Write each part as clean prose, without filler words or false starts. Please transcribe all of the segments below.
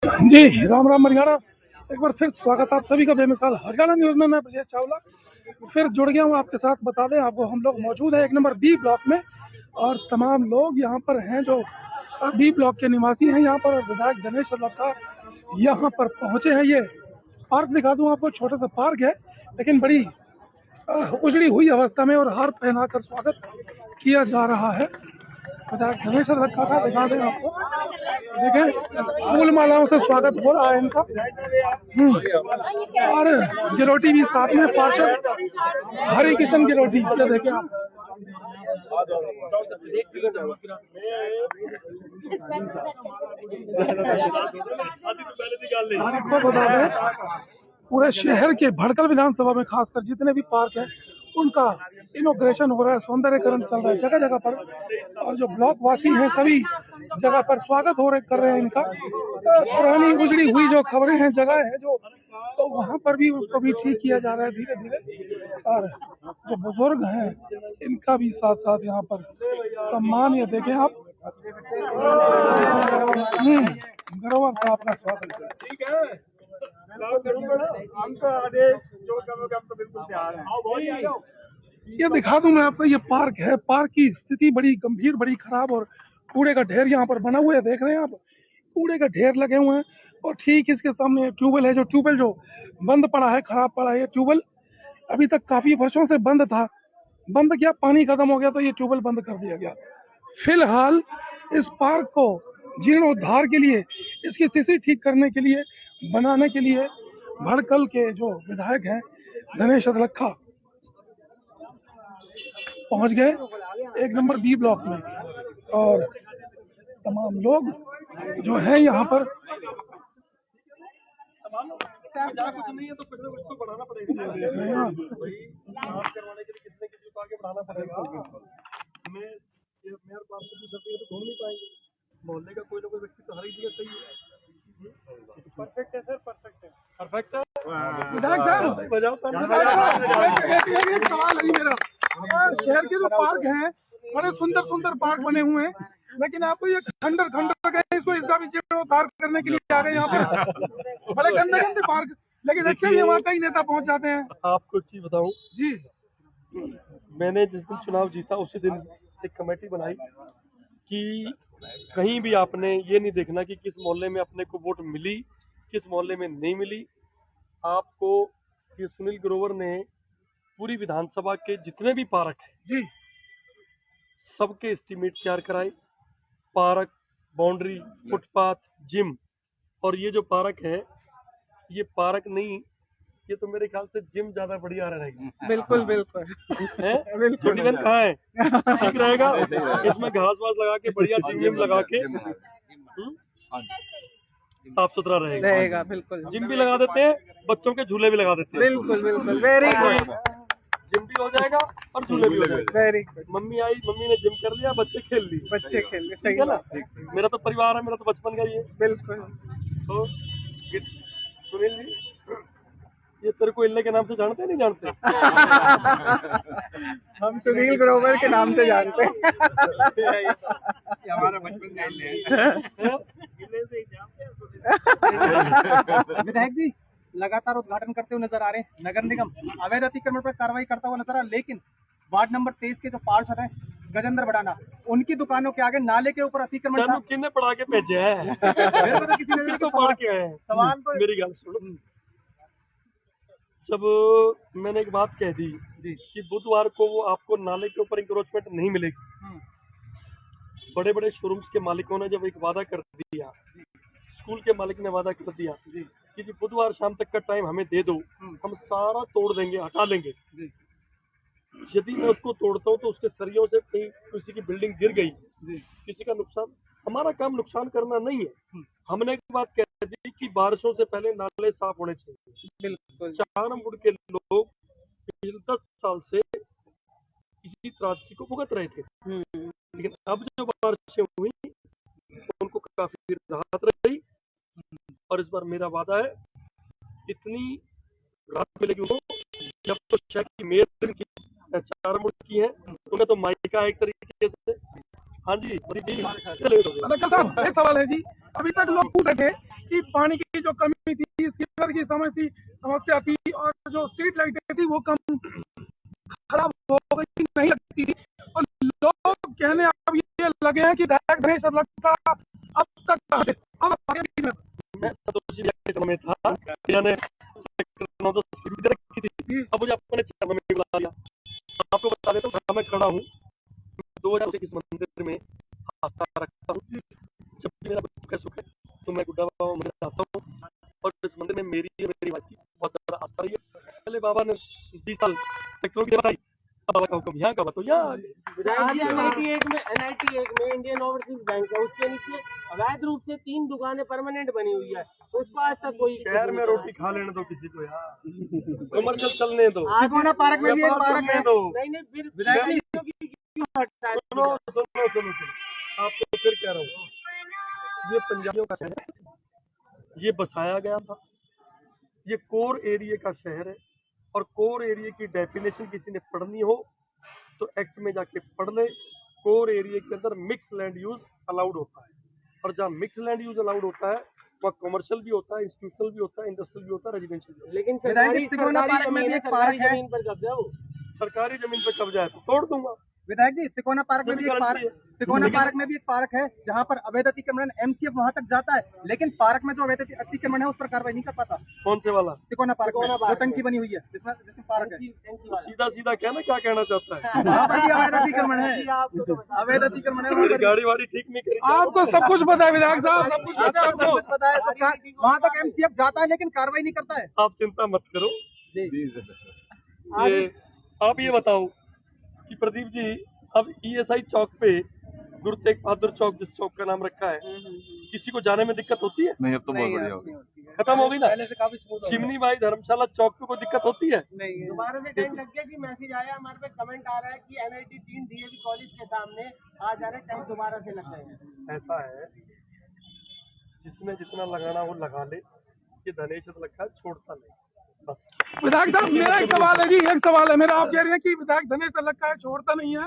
जी Ram Ram Mariana. एक बार फिर स्वागत आप सभी का बेमिसाल हरियाणा न्यूज में। मैं ब्रजेश चावला फिर जुड़ गया हूँ आपके साथ। बता दें आपको, हम लोग मौजूद है 1 नंबर बी ब्लॉक में और तमाम लोग यहाँ पर हैं जो बी ब्लॉक के निवासी हैं यहाँ पर। विधायक गणेश लता यहाँ पर पहुंचे हैं। ये पार्क दिखा दूं आपको, छोटा सा पार्क है लेकिन बड़ी उजड़ी हुई अवस्था में और हार पहनाकर स्वागत किया जा रहा है। विधायक गणेश लता का दिखा दें आपको, देखें फूल मालाओं से स्वागत हो रहा है इनका। और गिरोटी भी साथ में, पार्षद हरी किशन गिरोटी, ये देखें आप। आपको बता दें पूरे शहर के भड़कल विधानसभा में खासकर जितने भी पार्क हैं उनका इनोग्रेशन हो रहा है, सौंदर्यकरण चल रहा है जगह जगह पर। और जो ब्लॉक वासी हैं सभी जगह पर स्वागत कर रहे हैं इनका। पुरानी उजड़ी हुई जो खबरें हैं, जगह है जो, तो वहाँ पर भी उसको भी ठीक किया जा रहा है धीरे धीरे। और जो बुजुर्ग हैं इनका भी साथ साथ यहाँ पर सम्मान, ये देखें आप। गौरव का आपका स्वागत है। ठीक है, हम तो आदेश जो करोगे हम तो बिल्कुल तैयार हैं। ये दिखा दूं मैं आपको, ये पार्क है। पार्क की स्थिति बड़ी गंभीर, बड़ी खराब, और कूड़े का ढेर यहाँ पर बना हुआ है, देख रहे हैं आप। कूड़े का ढेर लगे हुए हैं और ठीक इसके सामने ट्यूबवेल है। जो ट्यूबवेल जो बंद पड़ा है, खराब पड़ा है ये ट्यूबवेल, अभी तक काफी वर्षों से बंद था। बंद किया, पानी खत्म हो गया तो ये ट्यूबवेल बंद कर दिया गया। फिलहाल इस पार्क को जीर्णोद्धार के लिए, इसकी स्थिति ठीक करने के लिए, बनाने के लिए भड़कल के जो विधायक हैं गणेश लखा पहुंच गए 1 नंबर बी ब्लॉक में। और तमाम लोग जो हैं यहाँ पर, कुछ नहीं है तो कुछ ना कुछ तो बढ़ाना पड़ेगा। करवाने के लिए किसी न किसी को आगे बढ़ाना पड़ेगा। हमें मेयर पास की जरूरत है तो ढूंढ नहीं पाएंगे। मोहल्ले का कोई ना कोई व्यक्ति तो हर एक जगह सही है। परफेक्ट है सर, परफेक्ट है, परफेक्ट है। विधायक साहब बजाओ, एक सवाल है मेरा। शहर के जो पार्क हैं बड़े सुंदर सुंदर पार्क बने हुए हैं, लेकिन आपको ये खंडर गए, इसको इसका भी जीर्णोद्धार करने के लिए आ गए यहाँ पर। बड़े गंदे गंदे पार्क, लेकिन अच्छे भी वहाँ कई नेता पहुँच जाते हैं। आपको एक चीज बताऊँ जी, मैंने जिस दिन चुनाव जीता उसी दिन एक कमेटी बनाई कि कहीं भी आपने ये नहीं देखना कि किस मोहल्ले में अपने को वोट मिली, किस मोहल्ले में नहीं मिली। आपको ये सुनील ग्रोवर ने पूरी विधानसभा के जितने भी पार्क हैं जी, सबके एस्टीमेट तैयार कराए। Park, boundary, footpath, gym. और ये जो पार्क है, ये पार्क नहीं, ये तो मेरे ख्याल से जिम ज्यादा बढ़िया रहेगी। बिल्कुल बिल्कुल छोटी बहन कहाँ है, ठीक रहेगा। इसमें घास वास लगा के बढ़िया जिम लगा के साफ सुथरा रहेगा। बिल्कुल, जिम भी लगा देते हैं, बच्चों के झूले भी लगा देते हैं। बिल्कुल बिल्कुल, वेरी गुड। जिम भी हो जाएगा और झूले भी हो जाएगा। Very good. मम्मी आई, मम्मी ने जिम कर लिया, बच्चे खेल लिए, ठीक है ना। मेरा तो परिवार है, मेरा तो बचपन का ही है। बिल्कुल। तो सुनील जी, ये तेरे को इल्ले के नाम से जानते नहीं जानते? हम सुनील ग्रोवर के नाम से जानते हैं। हमारा बचपन का इल्ले है। विधायक जी लगातार उद्घाटन करते हुए नजर आ रहे हैं। नगर निगम अवैध अतिक्रमण पर कार्रवाई करता हुआ नजर आ, लेकिन वार्ड नंबर 23 के जो पार्षद हैं गजेंद्र बड़ाना, उनकी दुकानों के आगे नाले के ऊपर अतिक्रमण किसने पढ़ा के भेजे हैं? किसी ने तो पढ़ के आए हैं। सवाल तो मेरी गल सुनो। जब मैंने एक बात कह दी कि बुधवार को वो आपको नाले के ऊपर इंक्रोचमेंट नहीं मिलेगी, बड़े बड़े शोरूम्स के मालिकों ने जब एक वादा कर दिया, स्कूल के मालिक ने वादा कर दिया कि जी बुधवार शाम तक का टाइम हमें दे दो, हम सारा तोड़ देंगे, हटा लेंगे। यदि मैं उसको तोड़ता हूँ तो उसके सरियों से कहीं किसी की बिल्डिंग गिर गई, किसी का नुकसान, हमारा काम नुकसान करना नहीं है। हमने एक बात कह दी कि बारिशों से पहले नाले साफ होने चाहिए। बिल्कुल। सहारनपुर के लोग पिछले 10 साल से इसी त्रासदी को भुगत रहे थे, लेकिन अब जो बारिशें हुई उनको काफी राहत रही। और इस बार मेरा वादा है, इतनी राहत मिलेगी उनको। जब तो शहर की मेयर की सहारनपुर की है, उन्हें तो माइका एक तरीके से हाँ जी कलेक्टर साहब, एक सवाल है जी। अभी तक लोग पूछ रहे थे कि पानी की जो कमी थी, सीवर की समस्या थी, और जो स्ट्रीट लाइटें थी वो कम खराब हो गई, नहीं लगती थी। और लोग कहने अब ये लगे हैं कि गणेश लगता अब तक कहाँ थे? अब आगे भी में। मैं संतोषी व्यक्त में था, मैंने रखी थी, अब मुझे अपने चरणों में बुला लिया। आपको बता देता हूँ, जहाँ मैं खड़ा हूँ, 2021 मंदिर में आस्था रखता हूँ। जब भी मेरा दुख है सुख है तो मैं गुड्डा बाबा मंदिर आता हूँ, और इस मंदिर में मेरी वाइफ की बहुत ज्यादा आस्था रही है। पहले बाबा ने 20 साल सेक्टरों की बताई, अब बाबा का हुक्म यहाँ का तो यहाँ NIT एक में इंडियन ओवरसीज बैंक है, उसके नीचे अवैध रूप से 3 दुकानें परमानेंट बनी हुई है, उसको आज तक कोई शहर में रोटी खा लेने दो किसी को यार, कमर्शियल चलने दो। तिकोना पार्क में भी एक पार्क है। नहीं फिर सुनो, आपको फिर कह रहा हूँ, ये पंजाबियों का शहर है, ये बसाया गया था, ये कोर एरिया का शहर है, और कोर एरिया की डेफिनेशन किसी ने पढ़नी हो तो एक्ट में जाके पढ़ ले। कोर एरिया के अंदर मिक्स लैंड यूज अलाउड होता है, और जहाँ मिक्स लैंड यूज अलाउड होता है वहाँ कमर्शियल भी होता है, इंस्टीट्यूशनल भी होता है, इंडस्ट्रियल भी होता है, रेजिडेंशियल भी होता है। लेकिन सरकारी जमीन पर कब्जा हो, सरकारी जमीन पर कब्जा है तो तोड़ दूंगा। विधायक जी, तिकोना पार्क में भी एक पार्क है जहाँ पर अवैध अतिक्रमण MCF वहाँ तक जाता है, लेकिन पार्क में जो अवैध अतिक्रमण है उस पर कार्रवाई नहीं कर पाता। कौन से वाला? तिकोना पार्क में जो टंकी बनी हुई है, जिसमें पार्क है। सीधा सीधा कहना क्या कहना चाहता है? वहाँ पर भी अवैध अतिक्रमण है, अवैध अतिक्रमण है। मेरी गाड़ी वाड़ी ठीक नहीं करी। आपको सब कुछ पता है विधायक साहब, सब कुछ पता है। वहाँ तक MCF जाता है लेकिन कार्रवाई नहीं करता है। आप चिंता मत करो। ये आप ये बताओ कि प्रदीप जी, अब ESI चौक पे, गुरु तेग बहादुर चौक जिस चौक का नाम रखा है, किसी को जाने में दिक्कत होती है? नहीं, अब तो बहुत बढ़िया हो गया, खत्म हो गई ना। पहले से काफी स्मूथ। चिमनी बाई धर्मशाला चौक पे कोई दिक्कत होती है? नहीं। दोबारा से टाइम लग गया कि मैसेज आया हमारे पे, कमेंट आ रहा है कि NIT 3 DAV कॉलेज के सामने आ जा रहे टाइम दोबारा से लग जाएगा। ऐसा है, जिसने जितना लगाना वो लगा ले, ये धनेश लगा छोड़ता नहीं। विधायक साहब, मेरा एक सवाल है जी, एक सवाल है मेरा। आप कह रहे हैं कि विधायक धनेश लक्का है, छोड़ता नहीं है।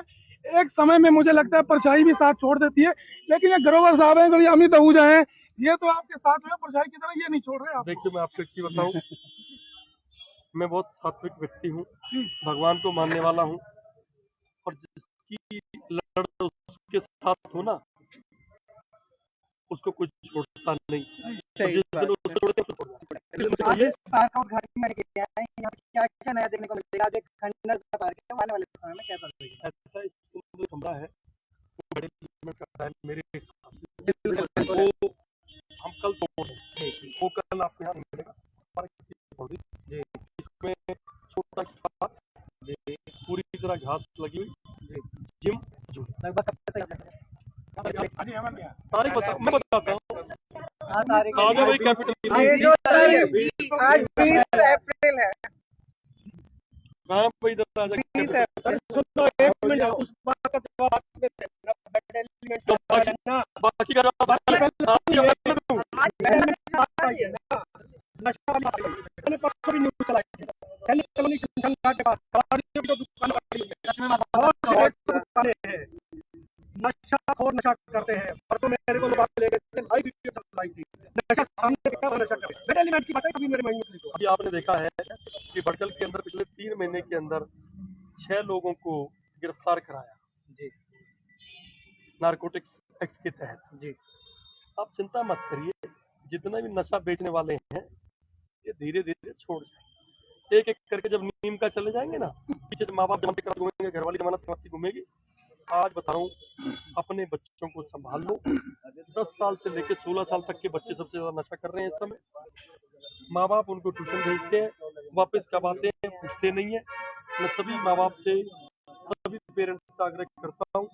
एक समय में मुझे लगता है परछाई भी साथ छोड़ देती है, लेकिन ये ग्रोवर साहब हैं, कभी अमित आहूजा हैं, ये तो आपके साथ में परछाई की तरह ये नहीं छोड़ रहे आप। देखिए, मैं आपको एक चीज बताऊं, मैं बहुत सात्विक व्यक्ति हूँ, भगवान को मानने वाला हूँ, और जिसकी लड़ उसके साथ हो ना, उसको कुछ छोड़ता नहीं। क्या नया देखने को मिलेगा? खंडर का पार्क है, आने वाले समय में कैसा रहेगा? ऐसा एक कमरा है, मेरे हम कल तोड़ वो कल आपको यहाँ मिलेगा। इसमें छोटा पूरी तरह घास लगी हुई, जिम लगभग तारीख मैं बताता हूँ। तारीख आज वही कैपिटल आज 20 अप्रैल है। कहाँ पे इधर बाकी नशा करते हैं, परसों मेरे को बात लेकर अभी आपने देखा है कि भटकल के अंदर पिछले 3 महीने के अंदर 6 लोगों को गिरफ्तार कराया जी, नारकोटिक्स एक्ट के तहत जी। आप चिंता मत करिए, जितने भी नशा बेचने वाले हैं ये धीरे धीरे छोड़ जाएंगे, एक एक करके। जब नीम का चले जाएंगे ना, पीछे माँ बाप जमानत करा घूमेंगे, घर वाली जमानत घूमेगी। आज बताऊं, अपने बच्चों को संभाल लो। 10 साल से लेकर 16 साल तक के बच्चे सबसे ज्यादा नशा कर रहे हैं इस समय। माँ बाप उनको ट्यूशन भेजते हैं, वापस कब आते हैं पूछते नहीं है। मैं सभी माँ बाप से, सभी पेरेंट्स से आग्रह करता हूँ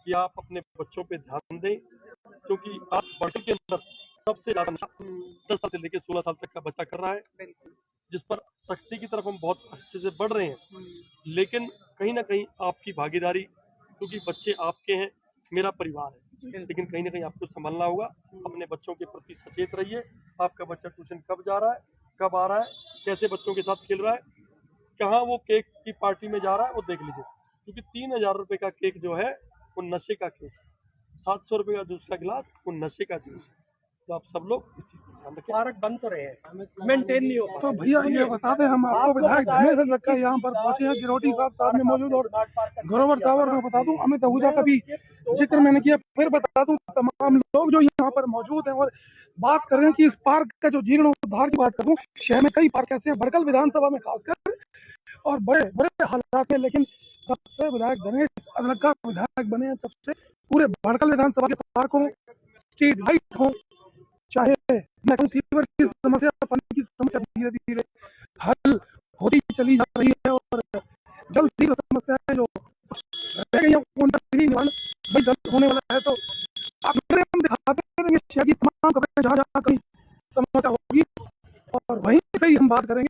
कि आप अपने बच्चों पे ध्यान दें, क्योंकि आप बच्चों के अंदर सबसे ज्यादा 10 साल से लेकर 16 साल तक का बच्चा कर रहा है, जिस पर सख्ती की तरफ हम बहुत अच्छे से बढ़ रहे हैं। लेकिन कहीं ना कहीं आपकी भागीदारी, क्योंकि बच्चे आपके हैं, मेरा परिवार है, लेकिन कहीं ना कहीं आपको संभालना होगा। अपने बच्चों के प्रति सचेत रहिए। आपका बच्चा ट्यूशन कब जा रहा है, कब आ रहा है, कैसे बच्चों के साथ खेल रहा है, कहाँ वो केक की पार्टी में जा रहा है, वो देख लीजिए। क्योंकि 3000 रुपए का केक जो है वो नशे का केस, 700 रुपए का दूसरा गिलास वो नशे का जूस। तो आप सब लोग इस चीज को ध्यान रखें। पार्क बंद तो रहे, मेंटेन नहीं हो पा तो भैया ये बता दें, हम आपको विधायक धर्मेंद्र लक्का यहाँ पर पहुंचे हैं, गिरोटी साहब साथ में मौजूद, और ग्रोवर सावर मैं बता दूं, अमित आहूजा का भी जिक्र मैंने किया, फिर बता दूं तमाम लोग जो यहाँ पर मौजूद हैं और बात कर रहे हैं कि इस पार्क का जो जीर्णोद्धार की बात करूं, शहर में कई पार्क ऐसे हैं, भड़कल विधानसभा में खासकर, और बड़े बड़े हालात में, लेकिन तब से विधायक धर्मेंद्र लक्का विधायक बने हैं तब से पूरे भड़कल विधानसभा के पार्कों, स्ट्रीट लाइट हो, चाहे सीवर की समस्या, पानी की समस्या धीरे धीरे हल होती चली जा रही है, और जल्द ही समस्याएं जो रह गई हैं उनका निवारण भाई जल्द होने वाला है। तो आप हम दिखाते रहेंगे शहर की तमाम खबरें, जहाँ जहाँ कहीं समस्या होगी और वहीं से ही हम बात करेंगे।